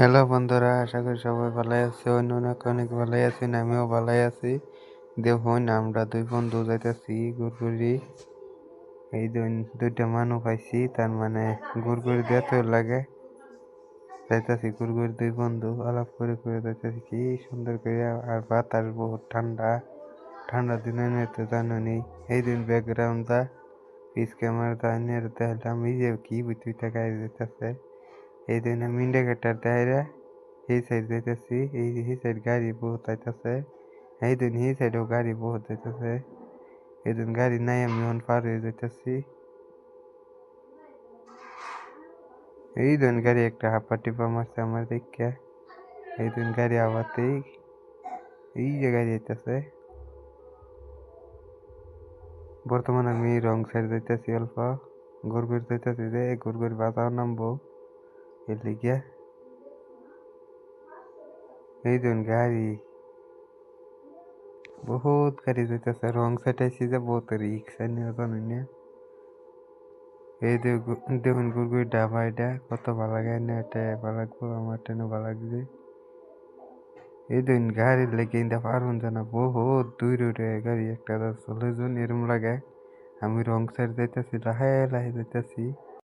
Hello বন্ধুরা, আশা করি সবাই ভালোই আছে। অনেক অনেক ভালোই আছি, আমিও ভালোই আছি। দেখুন আমরা দুই বন্ধু যাইতেছি গুড়গুড়ি। এই দুইটা মানুষ পাইছি, তার মানে গুড়গুড়ি দিতে লাগে। যাইতেছি গুড়গুড়ি, দুই বন্ধু আলাপ করে করে যাইতেছি কি সুন্দর করে। আর বাতাস বহুত ঠান্ডা, ঠান্ডার দিনে নিতে জানি। এই দিন ব্যাকগ্রাউন্ডটা পিস ক্যামেরা দাঁড়িয়ে দেখলাম এই যে কি বুঝতে গাড়ি যেতেছে। এই দিন আমি ইন্ডিকেটার দেয় এই সাইড যাইতেছি, এই সাইড গাড়ি বহুত আইতাছে। এই দিন এই সাইডেও গাড়ি বহুত যাইতেছে। এই দিন গাড়ি নাই, আমি এখন পার হয়ে যাইতেছি। এই দিন গাড়ি একটা হাঁপা টিপা মারছে আমার দেখে। এই দিন গাড়ি আওয়াতেই এই যে গাড়ি আইতাছে। বর্তমানে আমি রং সাইড যাইতেছি, অল্প গুড়গুড় যাইতেছি, যে গুড়গুড় বাজাও নামবো এর লিগে। এই দিন গাড়ি বহুত গাড়ি যাইতেছে, রং সাইড আইসি যে বহুত রিক্স নিয়ে জানি না। এই দেখুন গুড়গুড়ি ডাবা, এটা কত ভালো লাগে না, এটা ভালো লাগবো আমার, টেনে ভালো লাগবে। এই দিন গাড়ি লেগে ইন্দা পারুন জানা, বহুত দূর উঠে গাড়ি একটা চলে যান এরম লাগে। আমি রং সাইড যাইতেছি, লাহে লাহে যাইতেছি।